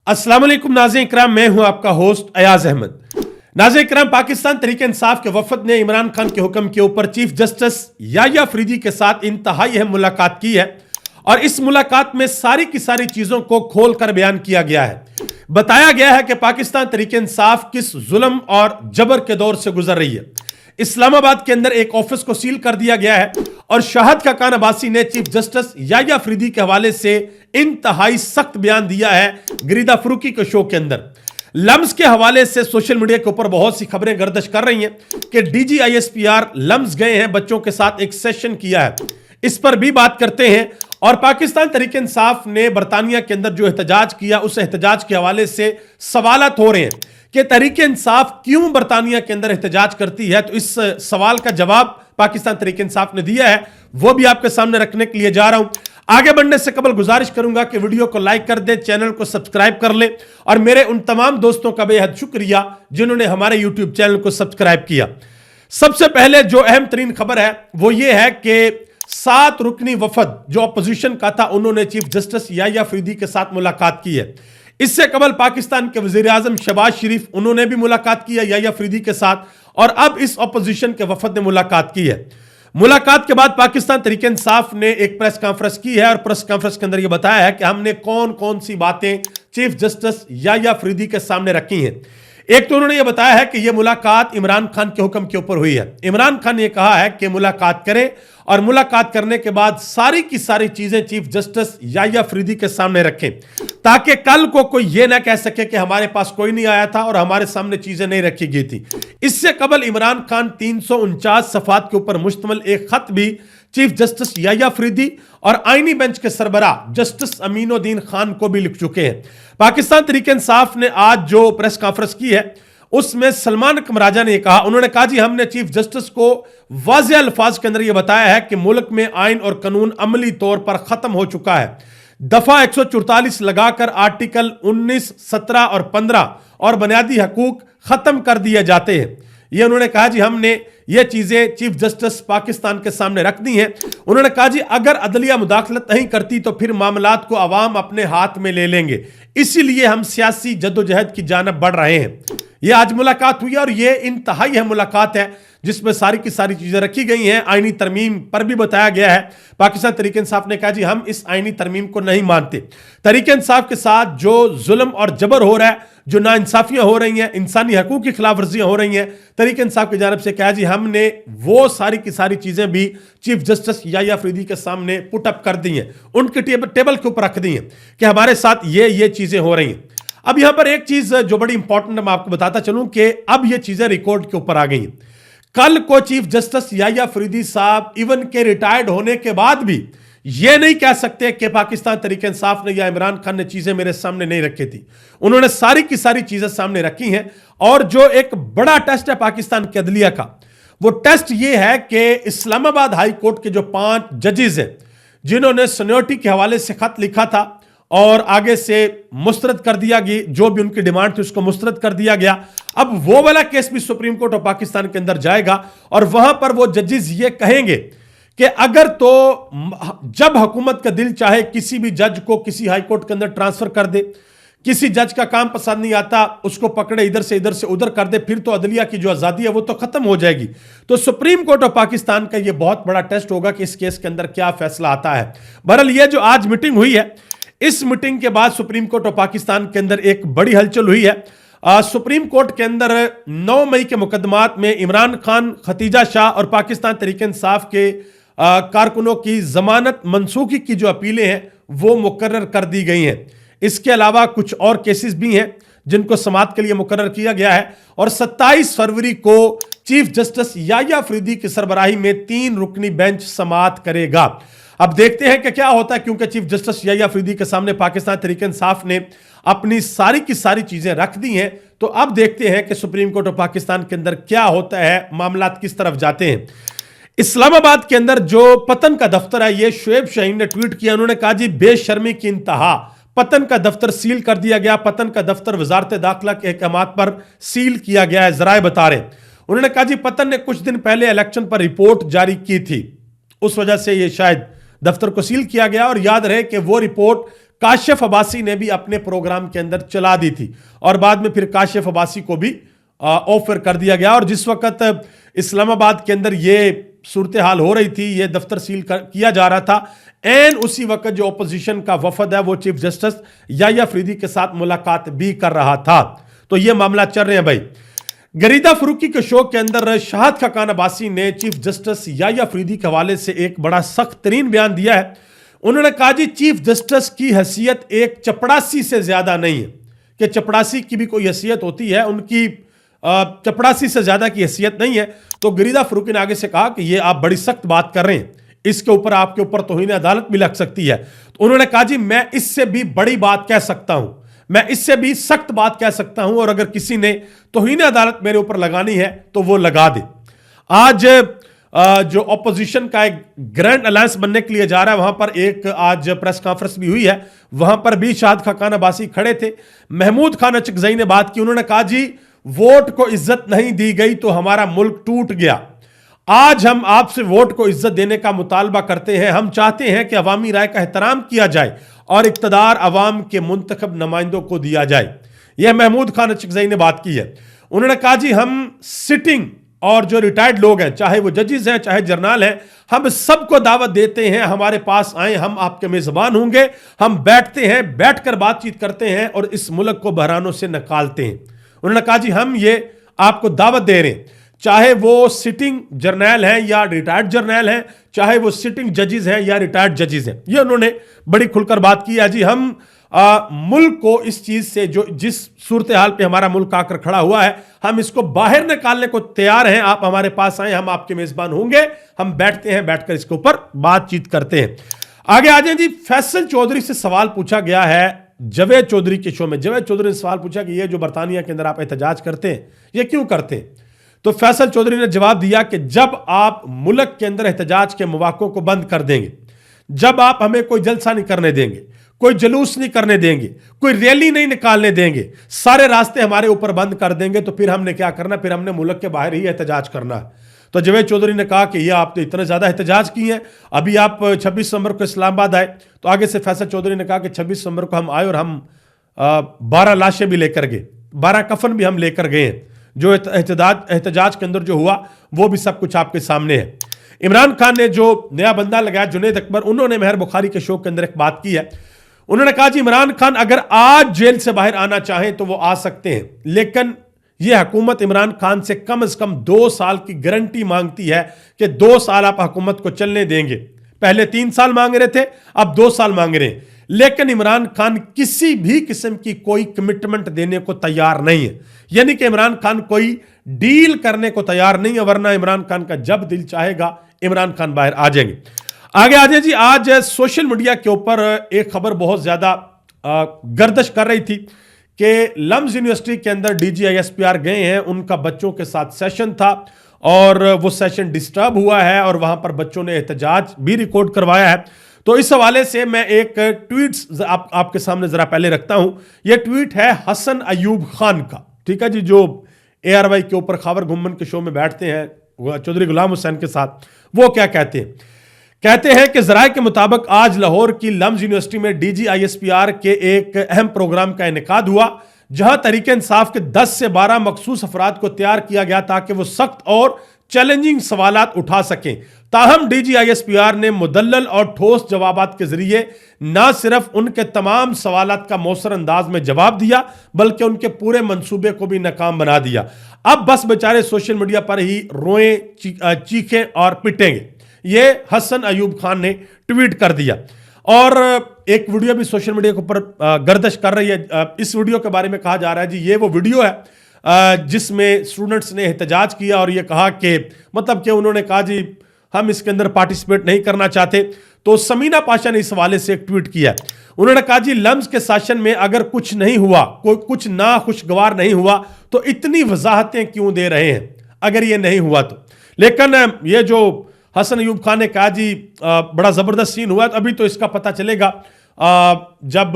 अस्सलाम वालेकुम नाज़रीन इकराम, मैं हूं आपका होस्ट अयाज अहमद। नाज़रीन इकराम, पाकिस्तान तहरीक इंसाफ के वफद ने इमरान खान के हुक्म के ऊपर चीफ जस्टिस याह्या अफरीदी के साथ इंतहाई अहम मुलाकात की है और इस मुलाकात में सारी की सारी चीजों को खोल कर बयान किया गया है। बताया गया है कि पाकिस्तान तहरीक इंसाफ किस जुल्म और जबर के दौर से गुजर रही है। इस्लामाबाद के अंदर एक ऑफिस को सील कर दिया गया है और शाहद खाकान अब्बासी ने चीफ जस्टिस याह्या अफरीदी के हवाले से इंतहाई सख्त बयान दिया है गिरिदा फरूकी के शो के अंदर। लम्स के हवाले से सोशल मीडिया के ऊपर बहुत सी खबरें गर्दिश कर रही हैं कि DGISPR लम्स गए हैं, बच्चों के साथ एक सेशन किया है। इस पर भी बात करते हैं। और पाकिस्तान तहरीक इंसाफ ने बरतानिया के अंदर जो एहतजाज किया, उस एहतजाज के हवाले से सवालात हो रहे हैं कि तहरीक इंसाफ क्यों बरतानिया के अंदर एहतजाज करती है। तो इस सवाल का जवाब पाकिस्तान तहरीक इंसाफ ने दिया है, वो भी आपके सामने रखने के लिए जा रहा हूं। आगे बढ़ने से कबल गुजारिश करूंगा कि वीडियो को लाइक कर दें, चैनल को सब्सक्राइब कर लें और मेरे उन तमाम दोस्तों का बेहद शुक्रिया जिन्होंने हमारे यूट्यूब चैनल को सब्सक्राइब किया। सबसे पहले जो अहम तरीन खबर है वो ये है कि 7 रुकनी वफद जो अपोजिशन का था, उन्होंने चीफ जस्टिस याह्या अफरीदी के साथ मुलाकात की है। इससे कबल पाकिस्तान के वजीर आजम शहबाज शरीफ, उन्होंने भी मुलाकात की है याह्या अफरीदी के साथ और अब इस अपोजिशन के वफद ने मुलाकात की है। मुलाकात के बाद पाकिस्तान तहरीक इंसाफ ने एक प्रेस कॉन्फ्रेंस की है और प्रेस कॉन्फ्रेंस के अंदर यह बताया है कि हमने कौन कौन सी बातें चीफ जस्टिस याह्या अफरीदी के सामने रखी हैं। एक तो उन्होंने यह बताया है कि यह मुलाकात इमरान खान के हुक्म के ऊपर हुई है। इमरान खान ने कहा है कि मुलाकात करें और मुलाकात करने के बाद सारी की सारी चीजें चीफ जस्टिस याह्या अफरीदी के सामने रखें ताकि कल को कोई यह ना कह सके कि हमारे पास कोई नहीं आया था और हमारे सामने चीजें नहीं रखी गई थी। इससे कबल इमरान खान 349 सफ़ात के ऊपर मुश्तमिल एक खत भी चीफ जस्टिस याह्या अफरीदी और आईनी बेंच के सरबराह जस्टिस अमीनुद्दीन खान को भी लिख चुके हैं। पाकिस्तान तहरीक इंसाफ ने आज जो प्रेस कॉन्फ्रेंस की है उसमें सलमान कमराजा ने कहा, उन्होंने कहा जी हमने चीफ जस्टिस को वाज़ेह अल्फाज के अंदर यह बताया है कि मुल्क में आइन और कानून अमली तौर पर खत्म हो चुका है। दफा 144 लगाकर आर्टिकल 19, 17 और 15 और बुनियादी हकूक खत्म कर दिए जाते हैं। ये उन्होंने कहा जी हमने ये चीजें चीफ जस्टिस पाकिस्तान के सामने रख दी हैं। उन्होंने कहा जी अगर अदलिया मुदाखलत नहीं करती तो फिर मामलात को अवाम अपने हाथ में ले लेंगे, इसीलिए हम सियासी जद्दोजहद की जानब बढ़ रहे हैं। ये आज मुलाकात हुई और ये इंतहाई है मुलाकात है जिसमें सारी की सारी चीजें रखी गई हैं। आईनी तरमीम पर भी बताया गया है। पाकिस्तान तहरीक इंसाफ ने कहा जी हम इस आईनी तरमीम को नहीं मानते। तहरीक इंसाफ के साथ जो जुल्म और जबर हो रहा है, जो नाइंसाफियां हो रही हैं, इंसानी हकूक की खिलाफ वर्जियां हो रही हैं, तहरीक इंसाफ की जानब से कहा जी हमने वो सारी की सारी चीजें भी चीफ जस्टिस याह्या अफरीदी के सामने पुटअप कर दी हैं, उनके टेबल के ऊपर रख दी हैं कि हमारे साथ ये चीजें हो रही हैं। अब यहां पर एक चीज जो बड़ी इंपॉर्टेंट मैं आपको बताता चलूं कि अब ये चीजें रिकॉर्ड के ऊपर आ गई हैं। कल को चीफ जस्टिस याह्या अफरीदी साहब इवन के रिटायर्ड होने के बाद भी ये नहीं कह सकते कि पाकिस्तान तहरीक इंसाफ ने या इमरान खान ने चीजें मेरे सामने नहीं रखी थी। उन्होंने सारी की सारी चीजें सामने रखी हैं। और जो एक बड़ा टेस्ट है पाकिस्तान के अदलिया का, वो टेस्ट ये है कि इस्लामाबाद हाई कोर्ट के जो 5 जजेस हैं जिन्होंने सीनियरिटी के हवाले से खत लिखा था और आगे से मुस्तरद कर दिया गया, जो भी उनकी डिमांड थी उसको मुस्तरद कर दिया गया। अब वो वाला केस भी सुप्रीम कोर्ट ऑफ पाकिस्तान के अंदर जाएगा और वहां पर वो जजेस ये कहेंगे कि अगर तो जब हुकूमत का दिल चाहे किसी भी जज को किसी हाई कोर्ट के अंदर ट्रांसफर कर दे, किसी जज का काम पसंद नहीं आता उसको पकड़े इधर से उधर कर दे, फिर तो अदलिया की जो आज़ादी है वो तो खत्म हो जाएगी। तो सुप्रीम कोर्ट ऑफ पाकिस्तान का ये बहुत बड़ा टेस्ट होगा कि इस केस के अंदर क्या फैसला आता है। बहरहाल ये जो आज मीटिंग हुई है, इस मीटिंग के बाद सुप्रीम कोर्ट ऑफ पाकिस्तान के अंदर एक बड़ी हलचल हुई है। सुप्रीम कोर्ट के अंदर 9 मई के मुकदमात में इमरान खान, खतीजा शाह और पाकिस्तान तहरीक इंसाफ के कारकुनों की जमानत मनसूखी की जो अपीलें हैं वो मुकर्रर कर दी गई हैं। इसके अलावा कुछ और केसेस भी हैं जिनको समाअत के लिए मुकर्रर किया गया है और 27 फरवरी को चीफ जस्टिस याह्या अफरीदी की सरबराही में 3 रुकनी बेंच समाअत करेगा। अब देखते हैं कि क्या होता है, क्योंकि चीफ जस्टिस याह्या अफरीदी के सामने पाकिस्तान तहरीक इंसाफ ने अपनी सारी की सारी चीजें रख दी हैं। तो अब देखते हैं कि सुप्रीम कोर्ट ऑफ पाकिस्तान के अंदर क्या होता है, मामलात किस तरफ जाते हैं। इस्लामाबाद के अंदर जो पतन का दफ्तर है, ये शुएब शाहीन ने ट्वीट किया। उन्होंने कहा जी बेशर्मी की इंतहा, पतन का दफ्तर सील कर दिया गया। पतन का दफ्तर वजारत दाखिला के अहकामात पर सील किया गया है, जराए बता रहे। उन्होंने कहा जी पतन ने कुछ दिन पहले इलेक्शन पर रिपोर्ट जारी की थी, उस वजह से ये शायद दफ्तर को सील किया गया। और याद रहे कि वो रिपोर्ट काशिफ अब्बासी ने भी अपने प्रोग्राम के अंदर चला दी थी और बाद में फिर काशिफ अब्बासी को भी ऑफर कर दिया गया। और जिस वक्त इस्लामाबाद के अंदर ये सूरत हाल हो रही थी, ये दफ्तर सील किया जा रहा था, एन उसी वक्त जो अपोजिशन का वफद है वो चीफ जस्टिस याह्या अफरीदी के साथ मुलाकात भी कर रहा था। तो ये मामला चल रहे हैं भाई। गरीदा फरूकी के शो के अंदर शाहिद खाकान अब्बासी ने चीफ जस्टिस याह्या अफरीदी के हवाले से एक बड़ा सख्त तरीन बयान दिया है। उन्होंने कहा जी चीफ जस्टिस की हैसियत एक चपड़ासी से ज्यादा नहीं है, कि चपड़ासी की भी कोई हैसियत होती है, उनकी चपड़ासी से ज्यादा की हैसियत नहीं है। तो गरीदा फरूकी ने आगे से कहा कि ये आप बड़ी सख्त बात कर रहे हैं, इसके ऊपर आपके ऊपर तौहीन अदालत भी लग सकती है। तो उन्होंने कहा जी मैं इससे भी बड़ी बात कह सकता हूं, मैं इससे भी सख्त बात कह सकता हूं, और अगर किसी ने तौहीन अदालत मेरे ऊपर लगानी है तो वो लगा दे। आज जो ऑपोजिशन का एक ग्रैंड अलायंस बनने के लिए जा रहा है, वहां पर एक आज प्रेस कॉन्फ्रेंस भी हुई है, वहां पर भी शाहिद खाकान अब्बासी खड़े थे। महमूद खान अचकजई ने बात की, उन्होंने कहा जी वोट को इज्जत नहीं दी गई तो हमारा मुल्क टूट गया। आज हम आपसे वोट को इज्जत देने का मुतालबा करते हैं। हम चाहते हैं कि अवामी राय का एहतराम किया जाए और इक्तदार अवाम के मुंतखब नुमाइंदों को दिया जाए। यह महमूद खान अचकजई ने बात की है। उन्होंने कहा जी हम सिटिंग और जो रिटायर्ड लोग हैं, चाहे वो जजेस हैं चाहे जर्नल हैं, हम सबको दावत देते हैं हमारे पास आए, हम आपके मेजबान होंगे। हम बैठते हैं, बैठकर बातचीत करते हैं और इस मुल्क को बहरानों से निकालते हैं। उन्होंने कहा जी हम ये आपको दावत दे रहे हैं, चाहे वो सिटिंग जर्नल हैं या रिटायर्ड जर्नल हैं, चाहे वो सिटिंग जजेस हैं या रिटायर्ड जजेस हैं। ये उन्होंने बड़ी खुलकर बात की है जी। हम मुल्क को इस चीज से, जो जिस सूरत हाल पे हमारा मुल्क आकर खड़ा हुआ है, हम इसको बाहर निकालने को तैयार हैं। आप हमारे पास आए, हम आपके मेजबान होंगे। हम बैठते हैं, बैठकर इसके ऊपर बातचीत करते हैं। आगे आ जाए जी। फैसल चौधरी से सवाल पूछा गया है जावेद चौधरी के शो में। जावेद चौधरी ने सवाल पूछा कि ये जो बरतानिया के अंदर आप एहतजाज करते हैं, ये क्यों करते हैं? तो फैसल चौधरी ने जवाब दिया कि जब आप मुल्क के अंदर एहतजाज के मौक़ों को बंद कर देंगे, जब आप हमें कोई जलसा नहीं करने देंगे, कोई जुलूस नहीं करने देंगे, कोई रैली नहीं निकालने देंगे, सारे रास्ते हमारे ऊपर बंद कर देंगे, तो फिर हमने क्या करना? फिर हमने मुल्क के बाहर ही एहतजाज करना है। तो जावेद चौधरी ने कहा कि ये आप तो इतने ज्यादा एहतजाज किए हैं, अभी आप 26 दिसंबर को इस्लामाबाद आए। तो आगे से फैसल चौधरी ने कहा कि 26 दिसंबर को हम आए और हम 12 लाशें भी लेकर गए, 12 कफन भी हम लेकर गए हैं। जो एहतजाज के अंदर जो हुआ वो भी सब कुछ आपके सामने है। इमरान खान ने जो नया बंदा लगाया जुनैद अकबर, उन्होंने मेहर बुखारी के शो के अंदर एक बात की है। उन्होंने कहा जी इमरान खान अगर आज जेल से बाहर आना चाहें तो वो आ सकते हैं, लेकिन यह हुकूमत इमरान खान से कम 2 साल की गारंटी मांगती है कि 2 साल आप हुकूमत को चलने देंगे। पहले 3 साल मांग रहे थे, अब 2 साल मांग रहे हैं। लेकिन इमरान खान किसी भी किस्म की कोई कमिटमेंट देने को तैयार नहीं है, यानी कि इमरान खान कोई डील करने को तैयार नहीं है, वरना इमरान खान का जब दिल चाहेगा इमरान खान बाहर आ जाएंगे। आगे आ जाए जी। आज सोशल मीडिया के ऊपर एक खबर बहुत ज्यादा गर्दिश कर रही थी कि लम्स यूनिवर्सिटी के अंदर DGISPR गए हैं, उनका बच्चों के साथ सेशन था और वो सेशन डिस्टर्ब हुआ है और वहां पर बच्चों ने एहतजाज भी रिकॉर्ड करवाया है। तो इस हवाले से मैं एक ट्वीट आपके सामने जरा पहले रखता हूं। यह ट्वीट है हसन अयूब खान का, ठीक है जी, जो ARY के ऊपर खबर घुम्मन के शो में बैठते हैं चौधरी गुलाम हुसैन के साथ। वो क्या कहते हैं? कहते हैं कि जराये के मुताबिक आज लाहौर की लम्स यूनिवर्सिटी में DGISPR के एक अहम प्रोग्राम का इनेकाद हुआ, जहां तरीके इंसाफ के 10 से 12 मखसूस अफराद को तैयार किया गया ताकि वो सख्त और चैलेंजिंग सवालात उठा सकें। ताहम DGISPR ने मुदल्लल और ठोस जवाबात के जरिए न सिर्फ उनके तमाम सवालात का मौसर अंदाज में जवाब दिया, बल्कि उनके पूरे मंसूबे को भी नाकाम बना दिया। अब बस बेचारे सोशल मीडिया पर ही रोएं, चीखें और पिटेंगे। ये हसन अयूब खान ने ट्वीट कर दिया। और एक वीडियो भी सोशल मीडिया के ऊपर गर्दिश कर रही है। इस वीडियो के बारे में कहा जा रहा है जी, ये वो वीडियो है जिसमें स्टूडेंट्स ने एहतजाज किया और ये कहा कि मतलब कि उन्होंने कहा जी हम इसके अंदर पार्टिसिपेट नहीं करना चाहते। तो समीना पाशा ने इस हवाले से एक ट्वीट किया। उन्होंने कहा जी लम्स के सेशन में अगर कुछ नहीं हुआ, कोई कुछ ना खुशगवार नहीं हुआ, तो इतनी वजाहतें क्यों दे रहे हैं अगर ये नहीं हुआ तो। लेकिन ये जो हसन अयूब खान ने कहा जी बड़ा जबरदस्त सीन हुआ, तो अभी तो इसका पता चलेगा जब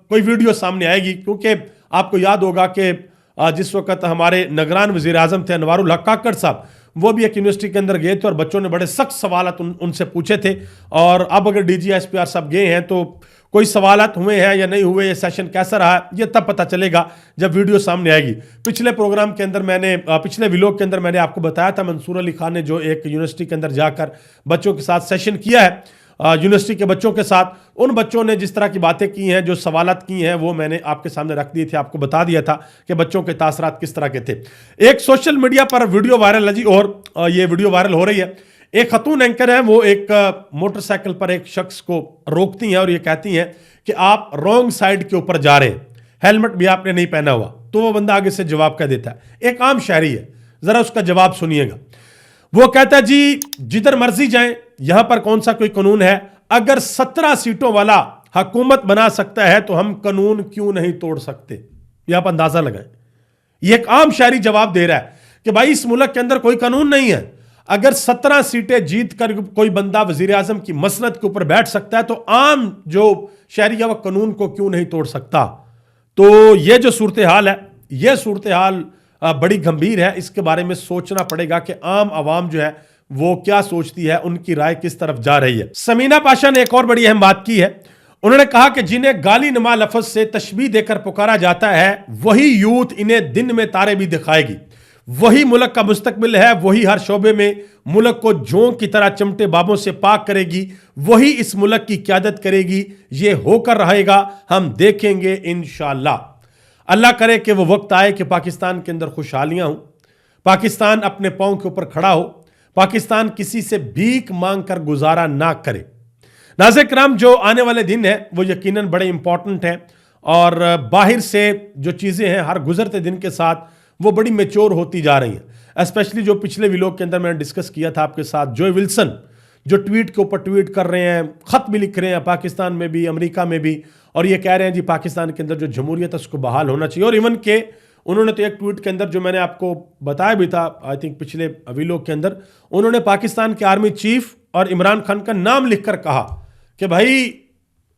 कोई वीडियो सामने आएगी, क्योंकि आपको याद होगा कि जिस वक्त हमारे निगरान वजीर आजम थे अनवारुल हक काकड़ साहब, वो भी एक यूनिवर्सिटी के अंदर गए थे और बच्चों ने बड़े सख्त सवाल उनसे पूछे थे। और अब अगर DGISPR साहब गए हैं तो कोई सवालात हुए हैं या नहीं हुए, ये सेशन कैसा रहा, ये तब पता चलेगा जब वीडियो सामने आएगी। पिछले प्रोग्राम के अंदर पिछले व्लॉग के अंदर मैंने आपको बताया था मंसूर अली खान ने जो एक यूनिवर्सिटी के अंदर जाकर बच्चों के साथ सेशन किया है, यूनिवर्सिटी के बच्चों के साथ, उन बच्चों ने जिस तरह की बातें की हैं, जो सवालात की हैं, वो मैंने आपके सामने रख दिए थे, आपको बता दिया था कि बच्चों के तासरात किस तरह के थे। एक सोशल मीडिया पर वीडियो वायरल है जी, और ये वीडियो वायरल हो रही है। एक खतून एंकर है, वो एक मोटरसाइकिल पर एक शख्स को रोकती हैं और ये कहती हैं कि आप रॉन्ग साइड के ऊपर जा रहे हैं, हेलमेट भी आपने नहीं पहना हुआ। तो वो बंदा आगे से जवाब कह देता है, एक आम शहरी है, जरा उसका जवाब सुनिएगा। वो कहता है जी जिधर मर्जी जाएं, यहां पर कौन सा कोई कानून है, अगर 17 सीटों वाला हुकूमत बना सकता है तो हम कानून क्यों नहीं तोड़ सकते। यहां पर अंदाजा लगाएं, ये एक आम शहरी जवाब दे रहा है कि भाई इस मुल्क के अंदर कोई कानून नहीं है, अगर 17 सीटें जीत कर कोई बंदा वजीर आजम की मसनद के ऊपर बैठ सकता है तो आम जो शहरी है वह कानून को क्यों नहीं तोड़ सकता। तो ये जो सूरत हाल है, यह सूरत हाल बड़ी गंभीर है, इसके बारे में सोचना पड़ेगा कि आम आवाम जो है वो क्या सोचती है, उनकी राय किस तरफ जा रही है। समीना पाशा ने एक और बड़ी अहम बात की है, उन्होंने कहा कि जिन्हें गाली नमा लफ्ज से तशबीह देकर पुकारा जाता है, वही यूथ इन्हें दिन में तारे भी दिखाएगी, वही मुल्क का मुस्तकबिल है, वही हर शोबे में मुल्क को जोंक की तरह चमटे बाबों से पाक करेगी, वही इस मुल्क की क़यादत करेगी, ये होकर रहेगा, हम देखेंगे इंशाअल्लाह। अल्लाह करे कि वो वक्त आए कि पाकिस्तान के अंदर खुशहालियां हों, पाकिस्तान अपने पांव के ऊपर खड़ा हो, पाकिस्तान किसी से भीख मांग कर गुजारा ना करे। नाज़रीन किराम, जो आने वाले दिन है वो यकीनन बड़े इंपॉर्टेंट हैं, और बाहर से जो चीज़ें हैं हर गुजरते दिन के साथ वो बड़ी मेच्योर होती जा रही हैं। स्पेशली जो पिछले व्लॉग के अंदर मैंने डिस्कस किया था आपके साथ, जो विल्सन जो ट्वीट के ऊपर ट्वीट कर रहे हैं, ख़त भी लिख रहे हैं पाकिस्तान में भी, अमेरिका में भी, और ये कह रहे हैं जी पाकिस्तान के अंदर जो जमहूरियत है उसको बहाल होना चाहिए। और इवन के उन्होंने तो एक ट्वीट के अंदर जो मैंने आपको बताया भी था आई थिंक पिछले व्लॉग के अंदर, उन्होंने पाकिस्तान के आर्मी चीफ और इमरान खान का नाम लिखकर कहा कि भाई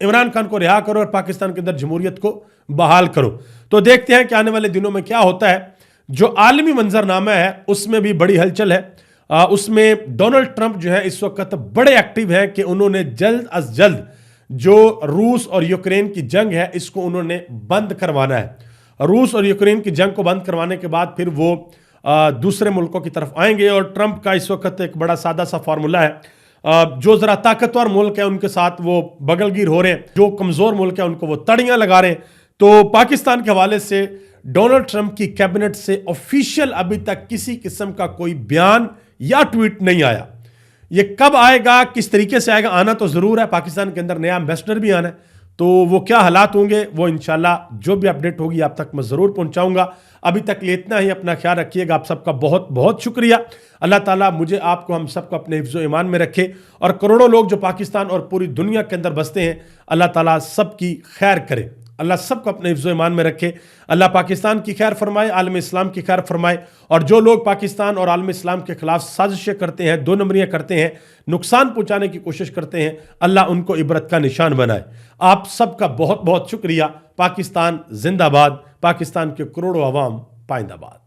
इमरान खान को रिहा करो और पाकिस्तान के अंदर जमहूरियत को बहाल करो। तो देखते हैं कि आने वाले दिनों में क्या होता है। जो आलमी मंजरनामा है उसमें भी बड़ी हलचल है, उसमें डोनाल्ड ट्रंप जो है इस वक्त बड़े एक्टिव हैं कि उन्होंने जल्द अज जल्द जो रूस और यूक्रेन की जंग है इसको उन्होंने बंद करवाना है। रूस और यूक्रेन की जंग को बंद करवाने के बाद फिर वो दूसरे मुल्कों की तरफ आएंगे। और ट्रंप का इस वक्त एक बड़ा सादा सा फार्मूला है, जो ज़रा ताकतवर मुल्क है उनके साथ वो बगलगीर हो रहे हैं, जो कमज़ोर मुल्क है उनको वो तड़ियाँ लगा रहे हैं। तो पाकिस्तान के हवाले से डोनाल्ड ट्रंप की कैबिनेट से ऑफिशियल अभी तक किसी किस्म का कोई बयान या ट्वीट नहीं आया। ये कब आएगा, किस तरीके से आएगा, आना तो ज़रूर है। पाकिस्तान के अंदर नया एम्बेसडर भी आना है, तो वो क्या हालात होंगे वो इंशाल्लाह जो भी अपडेट होगी आप तक मैं ज़रूर पहुंचाऊंगा। अभी तक लिए इतना ही, अपना ख्याल रखिएगा। आप सबका बहुत बहुत शुक्रिया। अल्लाह ताला मुझे, आपको, हम सबको अपने हिफ्ज़ो ईमान में रखे, और करोड़ों लोग जो पाकिस्तान और पूरी दुनिया के अंदर बसते हैं, अल्लाह ताला सबकी खैर करे। अल्लाह सबको अपने हिफ्ज़ो ईमान में रखे। अल्लाह पाकिस्तान की खैर फरमाए, आलम इस्लाम की खैर फरमाए। और जो लोग पाकिस्तान और आलम इस्लाम के खिलाफ साजिशें करते हैं, दो नंबरियाँ करते हैं, नुकसान पहुँचाने की कोशिश करते हैं, अल्लाह उनको इबरत का निशान बनाए। आप सबका बहुत बहुत शुक्रिया। पाकिस्तान जिंदाबाद, पाकिस्तान के करोड़ों अवाम पाइंदाबाद।